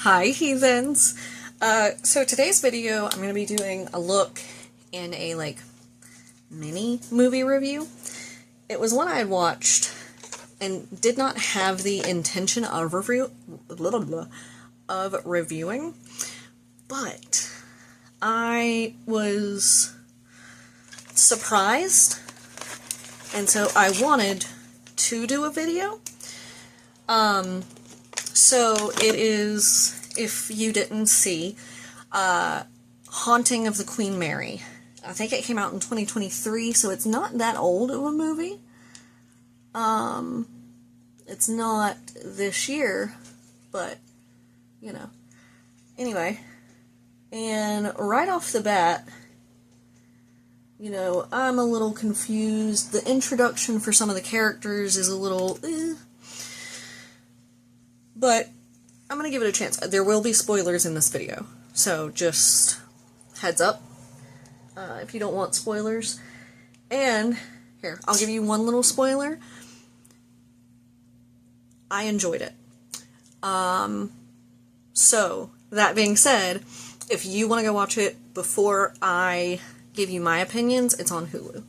Hi, heathens! So today's video, I'm going to be doing a look in a, mini movie review. It was one I had watched and did not have the intention of reviewing, but I was surprised, and so I wanted to do a video. So it is, if you didn't see, Haunting of the Queen Mary. I think it came out in 2023, so it's not that old of a movie. It's not this year, but, you know. Anyway, and right off the bat, you know, I'm a little confused. The introduction for some of the characters is a little, but I'm going to give it a chance. There will be spoilers in this video, so just heads up if you don't want spoilers. And here, I'll give you one little spoiler. I enjoyed it. So, that being said, if you want to go watch it before I give you my opinions, it's on Hulu.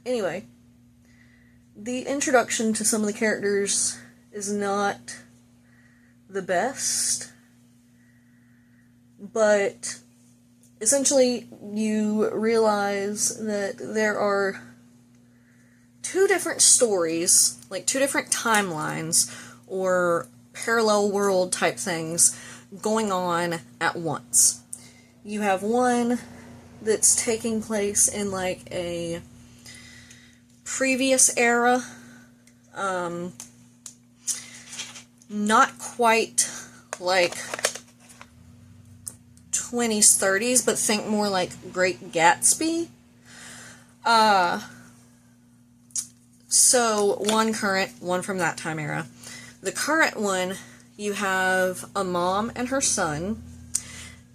Anyway, the introduction to some of the characters is not the best, but essentially you realize that there are two different stories, like two different timelines, or parallel world type things going on at once. You have one that's taking place in like a previous era, not quite like 20s, 30s, but think more like Great Gatsby. So one current, one from that time era. The current one, you have a mom and her son,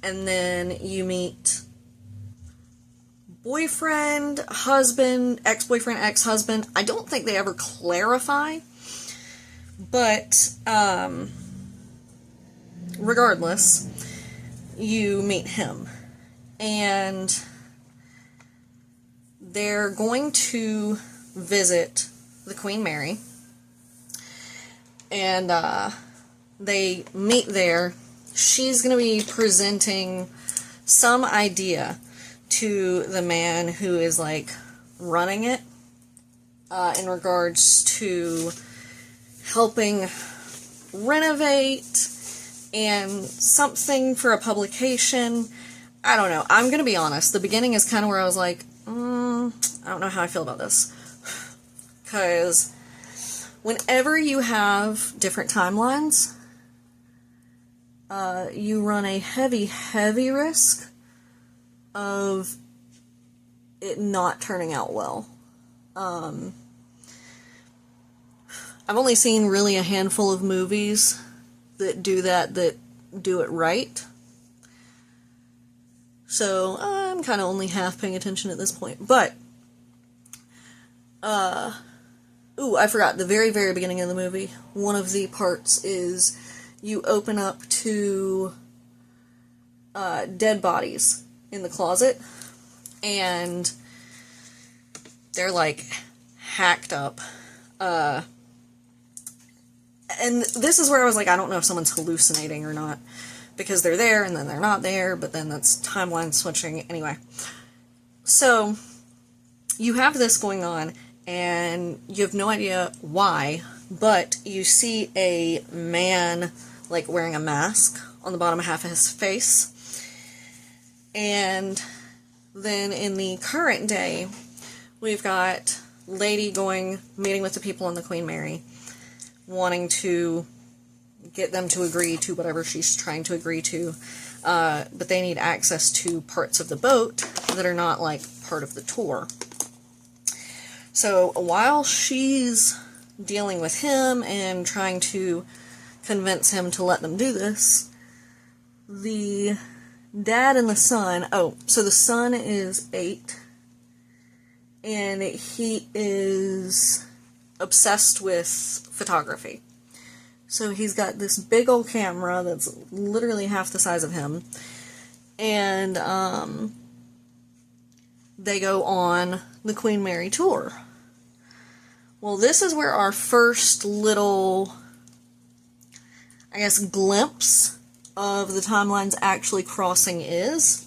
and then you meet boyfriend, husband, ex-boyfriend, ex-husband. I don't think they ever clarify, but regardless, you meet him, and they're going to visit the Queen Mary, and they meet there. She's going to be presenting some idea to the man who is, like, running it, in regards to helping renovate and something for a publication. I don't know. I'm going to be honest. The beginning is kind of where I was like, I don't know how I feel about this. Because whenever you have different timelines, you run a heavy risk of it not turning out well. I've only seen really a handful of movies that do do it right. So I'm kind of only half paying attention at this point. But, I forgot, the very beginning of the movie, one of the parts is you open up to dead bodies in the closet, and they're, like, hacked up. And this is where I was like, I don't know if someone's hallucinating or not, because they're there, and then they're not there, but then that's timeline switching. Anyway, so you have this going on, and you have no idea why, but you see a man, like, wearing a mask on the bottom half of his face. And then in the current day, we've got lady meeting with the people on the Queen Mary, wanting to get them to agree to whatever she's trying to agree to, but they need access to parts of the boat that are not, like, part of the tour. So while she's dealing with him and trying to convince him to let them do this, the dad and the son, so the son is 8, and he is obsessed with photography. So he's got this big old camera that's literally half the size of him. And they go on the Queen Mary tour. Well, this is where our first little, I guess, glimpse of the timelines actually crossing is.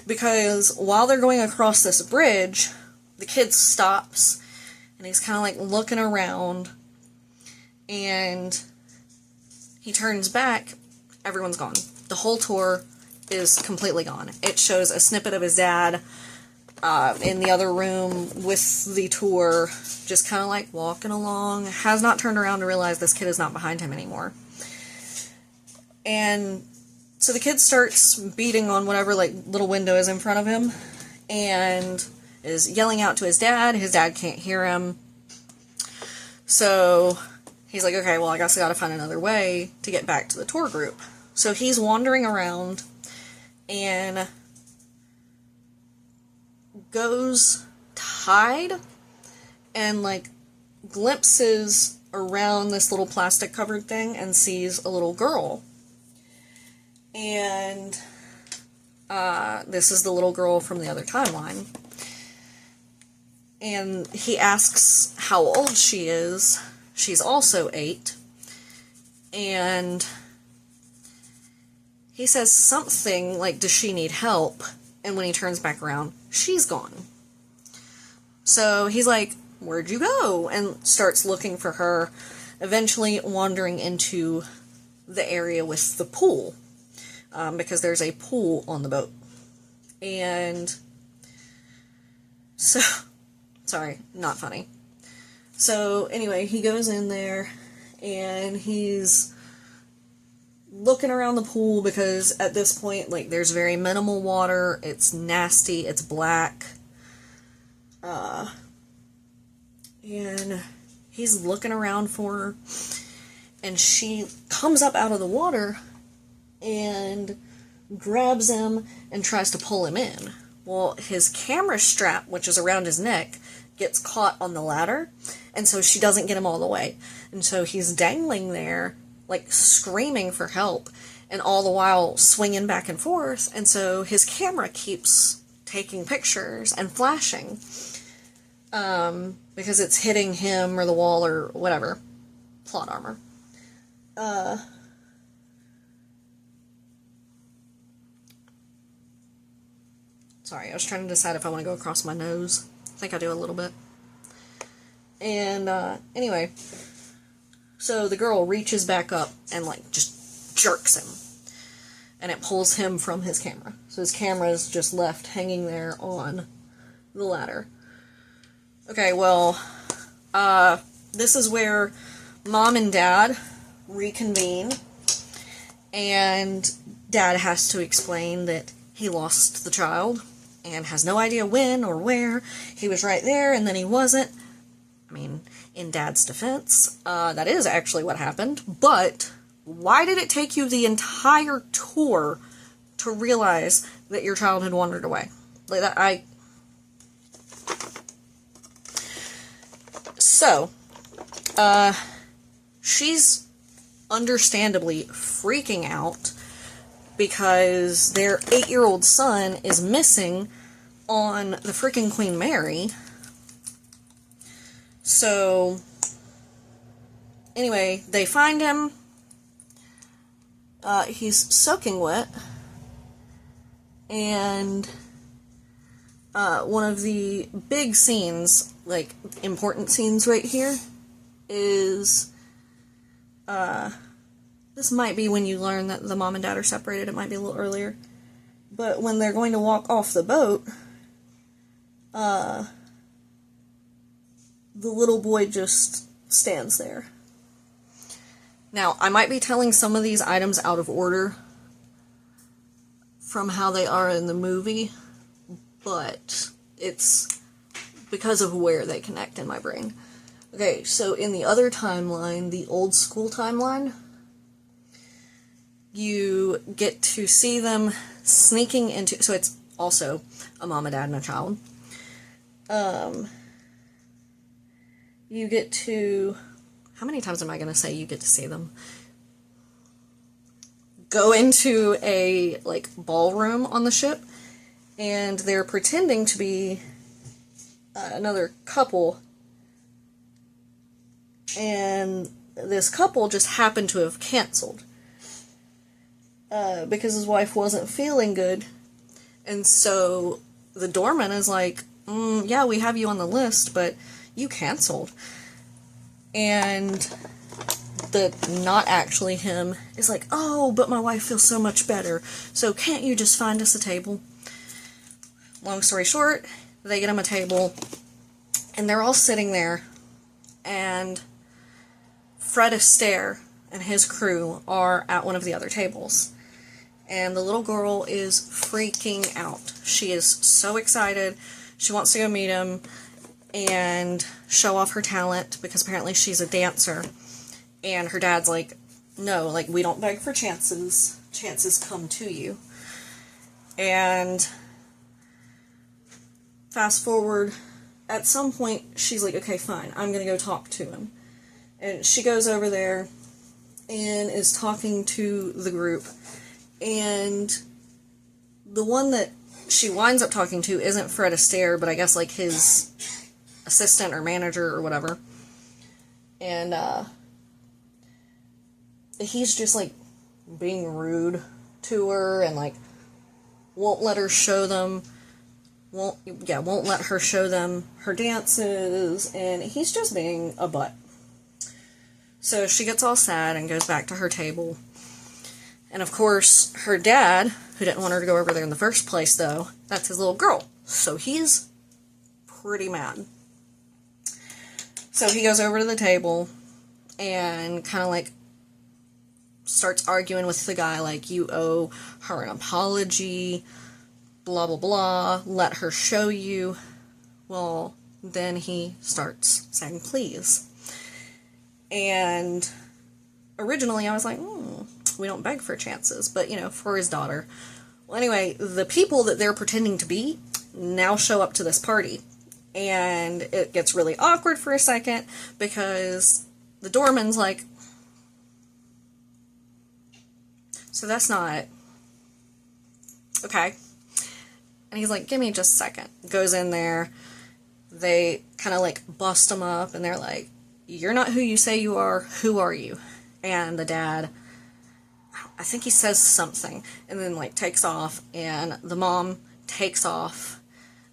Because while they're going across this bridge, the kid stops and he's kind of like looking around, and he turns back. Everyone's gone. The whole tour is completely gone. It shows a snippet of his dad in the other room with the tour, just kind of like walking along, has not turned around to realize this kid is not behind him anymore. And so the kid starts beating on whatever like little window is in front of him and is yelling out to his dad. His dad can't hear him. So he's like, okay, well, I guess I gotta find another way to get back to the tour group. So he's wandering around and goes to hide and like glimpses around this little plastic covered thing and sees a little girl. And this is the little girl from the other timeline. And he asks how old she is. She's also 8. And he says something like, does she need help? And when he turns back around, she's gone. So he's like, where'd you go? And starts looking for her, eventually wandering into the area with the pool. Because there's a pool on the boat. And so, sorry, not funny. So anyway, he goes in there and he's looking around the pool because at this point, like, there's very minimal water. It's nasty. It's black. And he's looking around for her, and she comes up out of the water and grabs him and tries to pull him in. Well, his camera strap, which is around his neck, gets caught on the ladder, and so she doesn't get him all the way. And so he's dangling there, like, screaming for help, and all the while swinging back and forth, and so his camera keeps taking pictures and flashing, because it's hitting him or the wall or whatever. Plot armor. Sorry, I was trying to decide if I want to go across my nose. I think I do a little bit. And, anyway, so the girl reaches back up and, like, just jerks him. And it pulls him from his camera. So his camera is just left hanging there on the ladder. Okay, well, this is where Mom and Dad reconvene. And Dad has to explain that he lost the child and has no idea when or where. He was right there and then he wasn't. I mean, in Dad's defense, that is actually what happened, but why did it take you the entire tour to realize that your child had wandered away? Like that, So, she's understandably freaking out because their 8-year-old son is missing on the freaking Queen Mary. So, anyway, they find him. He's soaking wet. And one of the big scenes, like, important scenes right here, is, this might be when you learn that the mom and dad are separated. It might be a little earlier. But when they're going to walk off the boat, the little boy just stands there. Now, I might be telling some of these items out of order from how they are in the movie, but it's because of where they connect in my brain. Okay, so in the other timeline, the old school timeline, you get to see them sneaking into, so it's also a mom, a dad, and a child. You get to how many times am I going to say you get to see them? Go into a, like, ballroom on the ship, and they're pretending to be another couple, and this couple just happened to have canceled because his wife wasn't feeling good, and so the doorman is like, yeah, we have you on the list, but you canceled. And the not actually him is like, oh, but my wife feels so much better, so can't you just find us a table? Long story short, they get him a table, and they're all sitting there, and Fred Astaire and his crew are at one of the other tables. And the little girl is freaking out. She is so excited. She wants to go meet him and show off her talent, because apparently she's a dancer. And her dad's like, no, like, we don't beg for chances. Chances come to you. And fast forward, at some point, she's like, okay, fine, I'm going to go talk to him. And she goes over there and is talking to the group. And the one that she winds up talking to isn't Fred Astaire, but I guess, like, his assistant or manager or whatever. And he's just, like, being rude to her, and, like, won't let her show them, won't let her show them her dances, and he's just being a butt. So she gets all sad and goes back to her table. And of course, her dad, who didn't want her to go over there in the first place, though, that's his little girl. So he's pretty mad. So he goes over to the table and kind of, like, starts arguing with the guy, like, you owe her an apology, blah, blah, blah, let her show you. Well, then he starts saying please. And originally I was like, we don't beg for chances, but, you know, for his daughter. Well, anyway, the people that they're pretending to be now show up to this party. And it gets really awkward for a second, because the doorman's like, so that's not okay. And he's like, give me just a second. Goes in there. They kind of, like, bust him up, and they're like, you're not who you say you are. Who are you? And the dad, I think he says something, and then, like, takes off, and the mom takes off,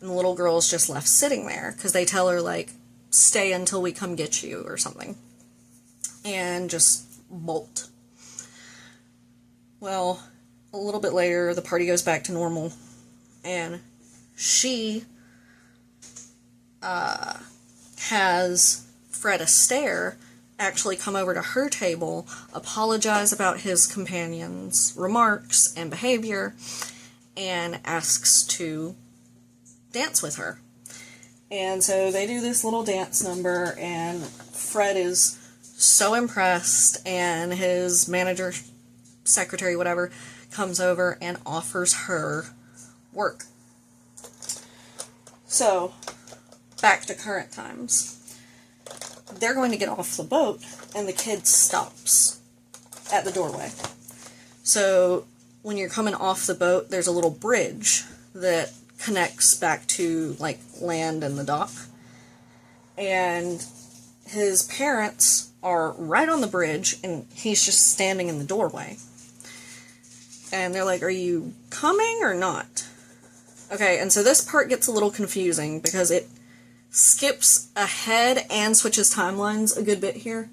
and the little girl's just left sitting there, because they tell her, like, stay until we come get you, or something. And just bolt. Well, a little bit later, the party goes back to normal, and she has Fred Astaire actually come over to her table, apologize about his companion's remarks and behavior, and asks to dance with her. And so they do this little dance number, and Fred is so impressed, and his manager, secretary, whatever, comes over and offers her work. So, back to current times. They're going to get off the boat, and the kid stops at the doorway. So, when you're coming off the boat, there's a little bridge that connects back to, like, land and the dock. And his parents are right on the bridge, and he's just standing in the doorway. And they're like, are you coming or not? Okay, and so this part gets a little confusing, because it skips ahead and switches timelines a good bit here.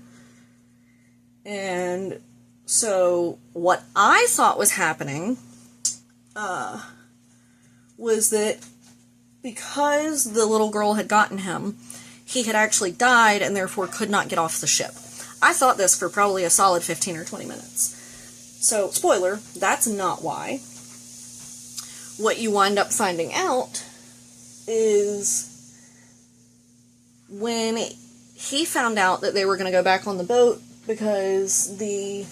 And so what I thought was happening was that because the little girl had gotten him, he had actually died and therefore could not get off the ship. I thought this for probably a solid 15 or 20 minutes. So, spoiler, that's not why. What you wind up finding out is when he found out that they were going to go back on the boat, because the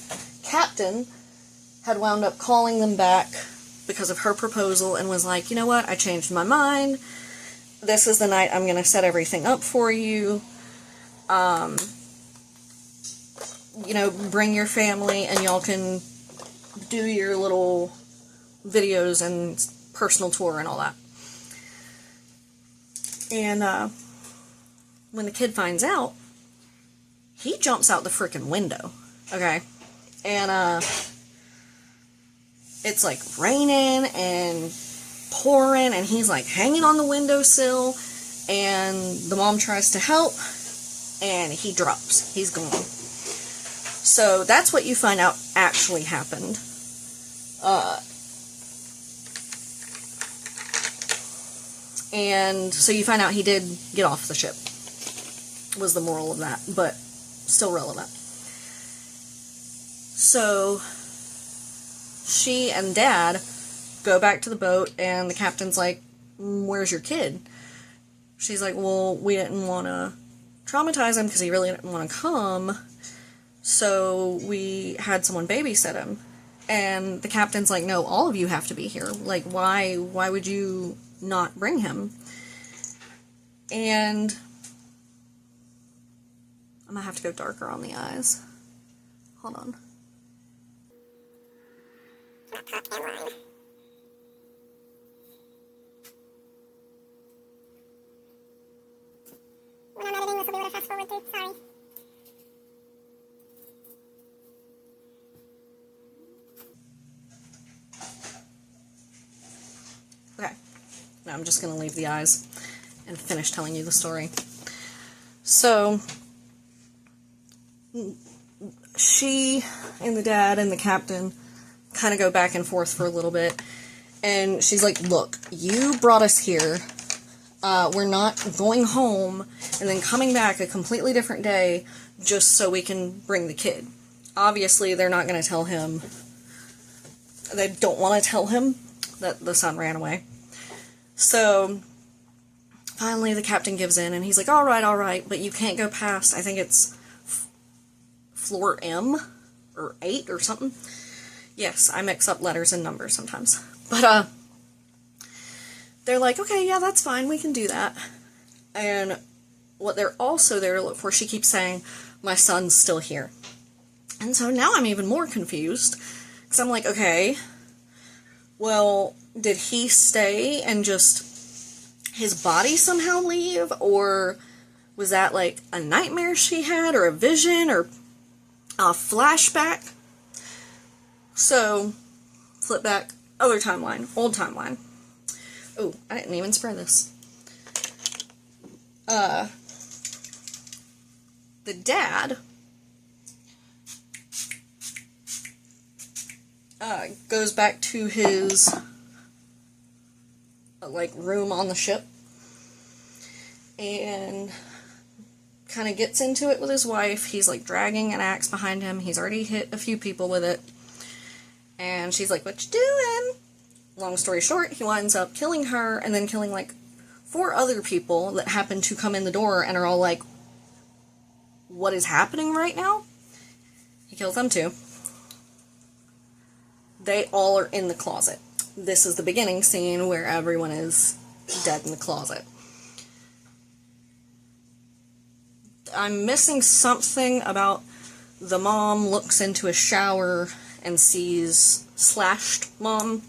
captain had wound up calling them back because of her proposal and was like, you know what, I changed my mind. This is the night I'm going to set everything up for you. you know, bring your family and y'all can do your little videos and personal tour and all that. And when the kid finds out, he jumps out the frickin' window, okay? And it's like raining and pouring, and he's like hanging on the windowsill, and the mom tries to help, and he drops. He's gone. So that's what you find out actually happened. And so you find out he did get off the ship, was the moral of that, but still relevant. So she and Dad go back to the boat, and the captain's like, where's your kid? She's like, well, we didn't want to traumatize him because he really didn't want to come, so we had someone babysit him. And the captain's like, no, all of you have to be here. Like, why would you not bring him? And I'm gonna have to go darker on the eyes. Hold on. When I'm editing, this will be what I fast forward through. Sorry. Okay. Now I'm just gonna leave the eyes and finish telling you the story. So she and the dad and the captain kind of go back and forth for a little bit, and she's like, look, you brought us here, we're not going home and then coming back a completely different day just so we can bring the kid. Obviously they're not going to tell him, they don't want to tell him that the son ran away. So finally the captain gives in, and he's like, all right, but you can't go past, I think it's floor M or 8 or something. Yes, I mix up letters and numbers sometimes. But they're like, okay, yeah, that's fine, we can do that. And what they're also there to look for, she keeps saying, my son's still here. And so now I'm even more confused, because I'm like, okay, well, did he stay and just his body somehow leave? Or was that like a nightmare she had, or a vision, or a flashback? So, flip back, other timeline, old timeline. Oh, I didn't even spray this. The dad goes back to his like room on the ship and kind of gets into it with his wife. He's like dragging an axe behind him. He's already hit a few people with it. And she's like, what you doing? Long story short, he winds up killing her and then killing like 4 other people that happen to come in the door and are all like, what is happening right now? He kills them too. They all are in the closet. This is the beginning scene where everyone is dead in the closet. I'm missing something about the mom looks into a shower and sees slashed mom.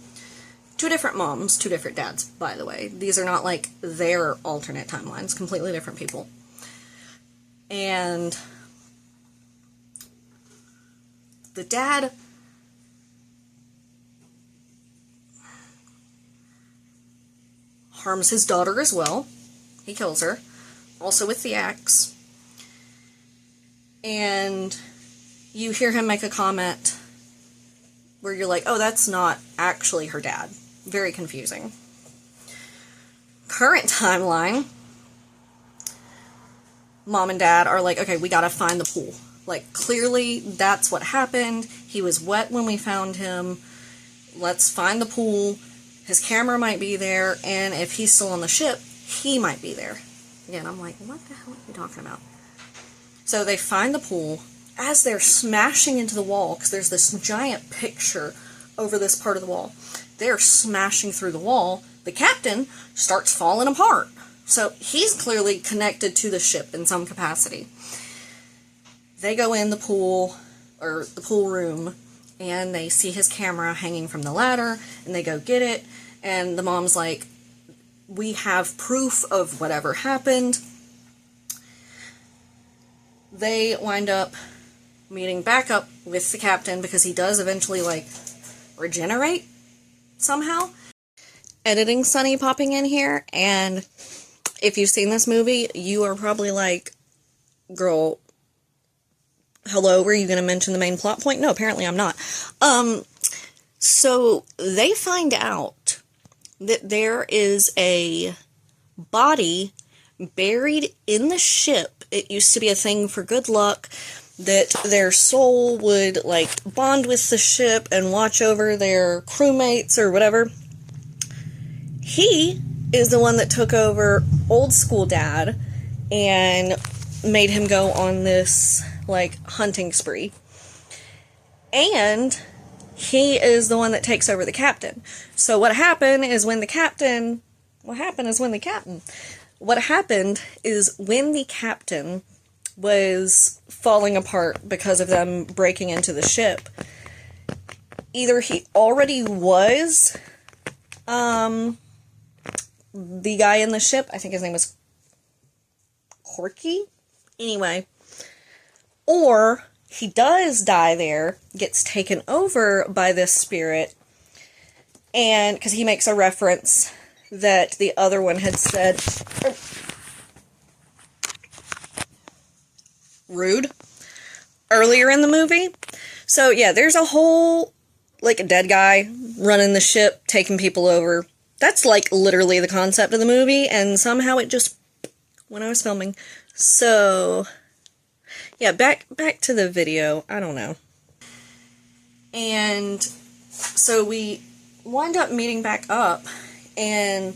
2 different moms, 2 different dads, by the way. These are not like their alternate timelines, completely different people. And the dad harms his daughter as well. He kills her, also with the axe. And you hear him make a comment where you're like, oh, that's not actually her dad. Very confusing. Current timeline, mom and dad are like, okay, we gotta find the pool. Like, clearly that's what happened. He was wet when we found him. Let's find the pool. His camera might be there, and if he's still on the ship, he might be there. Again, I'm like, what the hell are you talking about? So they find the pool. As they're smashing into the wall, because there's this giant picture over this part of the wall, they're smashing through the wall. The captain starts falling apart. So he's clearly connected to the ship in some capacity. they go in the pool, or the pool room, and they see his camera hanging from the ladder, and they go get it, and the mom's like, we have proof of whatever happened. They wind up meeting back up with the captain, because he does eventually, like, regenerate somehow. Editing Sunny popping in here, and if you've seen this movie, you are probably like, girl, hello, were you going to mention the main plot point? No, apparently I'm not. So they find out that there is a body buried in the ship. It used to be a thing for good luck, that their soul would, like, bond with the ship and watch over their crewmates or whatever. He is the one that took over old school dad and made him go on this, like, hunting spree. And he is the one that takes over the captain. So what happened is when the captain was falling apart because of them breaking into the ship, either he already was the guy in the ship, I think his name was Corky, anyway, or he does die there, gets taken over by this spirit, and because he makes a reference that the other one had said, rude, earlier in the movie. So yeah, there's a whole, like, a dead guy running the ship, taking people over. That's, like, literally the concept of the movie, and somehow it just, when I was filming. So, yeah, back to the video. I don't know. And so we wind up meeting back up, and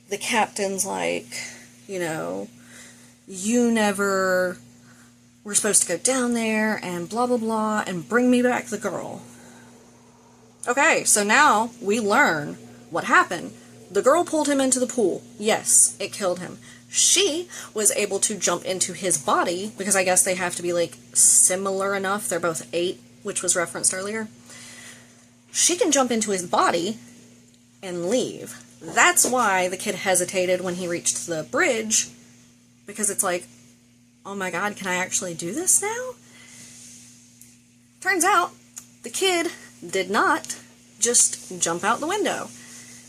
the captain's like, you know, you never were supposed to go down there, and blah, blah, blah, and bring me back the girl. Okay, so now we learn what happened. The girl pulled him into the pool. Yes, it killed him. She was able to jump into his body, because I guess they have to be, like, similar enough. They're both 8, which was referenced earlier. She can jump into his body and leave. That's why the kid hesitated when he reached the bridge, because it's like, oh my god, can I actually do this now? Turns out, the kid did not just jump out the window.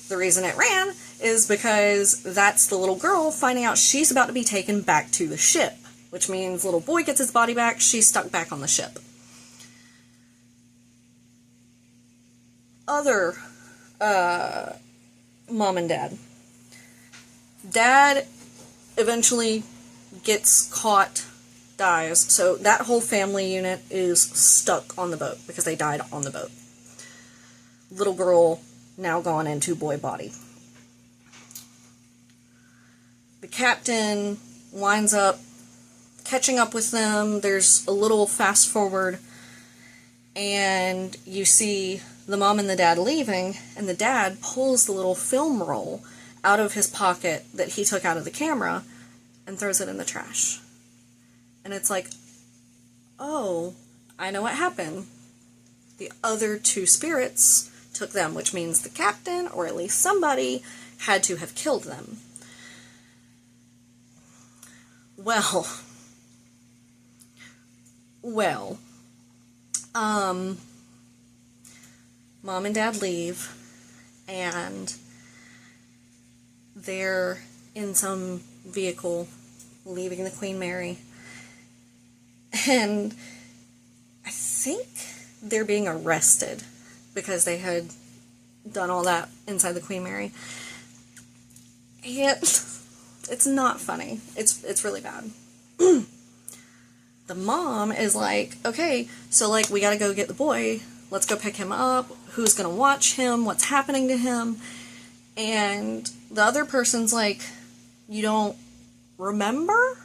The reason it ran is because that's the little girl finding out she's about to be taken back to the ship, which means little boy gets his body back, she's stuck back on the ship. Other mom and dad. Dad eventually gets caught, dies, so that whole family unit is stuck on the boat because they died on the boat. Little girl now gone into boy body. The captain winds up catching up with them. There's a little fast forward, and you see the mom and the dad leaving, and the dad pulls the little film roll out of his pocket that he took out of the camera and throws it in the trash. And it's like, oh, I know what happened. The other 2 spirits took them, which means the captain, or at least somebody, had to have killed them. Well, mom and dad leave, and they're in some vehicle leaving the Queen Mary, and I think they're being arrested because they had done all that inside the Queen Mary. And it's not funny. It's really bad. The mom is like, okay, so, like, we gotta go get the boy. Let's go pick him up. Who's gonna watch him? What's happening to him? And the other person's like, you don't remember?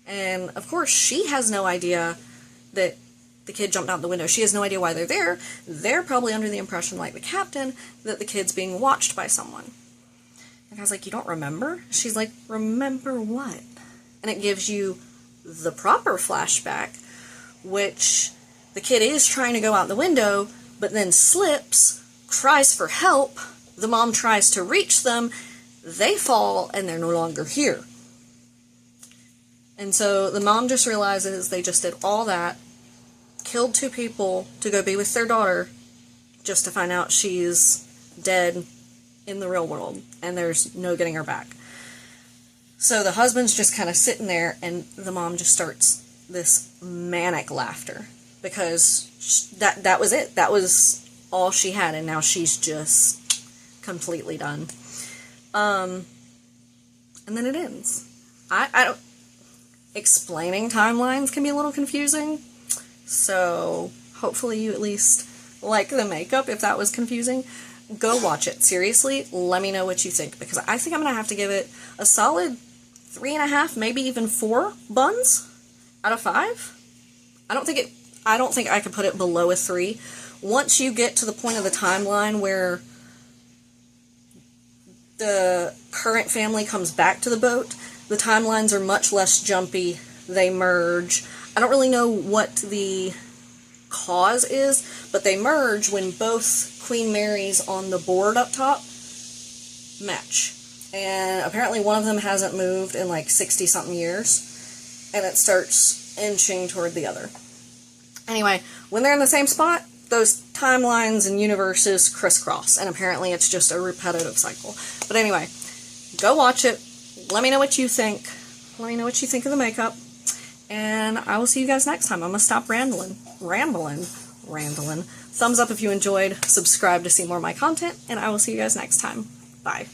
And, of course, she has no idea that the kid jumped out the window. She has no idea why they're there. They're probably under the impression, like the captain, that the kid's being watched by someone. And I was like, you don't remember? She's like, remember what? And it gives you the proper flashback which the kid is trying to go out the window, but then slips, cries for help. The mom tries to reach them. They fall, and they're no longer here. And so the mom just realizes they just did all that, killed 2 people to go be with their daughter, just to find out she's dead in the real world, and there's no getting her back. So the husband's just kind of sitting there, and the mom just starts this manic laughter, because that was it. That was all she had, and now she's just completely done. And then it ends. I don't... Explaining timelines can be a little confusing, so hopefully you at least like the makeup if that was confusing. Go watch it. Seriously, let me know what you think, because I think I'm going to have to give it a solid 3.5, maybe even 4 buns out of 5. I don't think I could put it below a 3. Once you get to the point of the timeline where the current family comes back to the boat, the timelines are much less jumpy. They merge. I don't really know what the cause is, but they merge when both Queen Marys on the board up top match. And apparently one of them hasn't moved in like 60-something years, and it starts inching toward the other. Anyway, when they're in the same spot, those timelines and universes crisscross, and apparently it's just a repetitive cycle. But anyway, go watch it. Let me know what you think. Let me know what you think of the makeup. And I will see you guys next time. I'm going to stop rambling. Thumbs up if you enjoyed. Subscribe to see more of my content. And I will see you guys next time. Bye.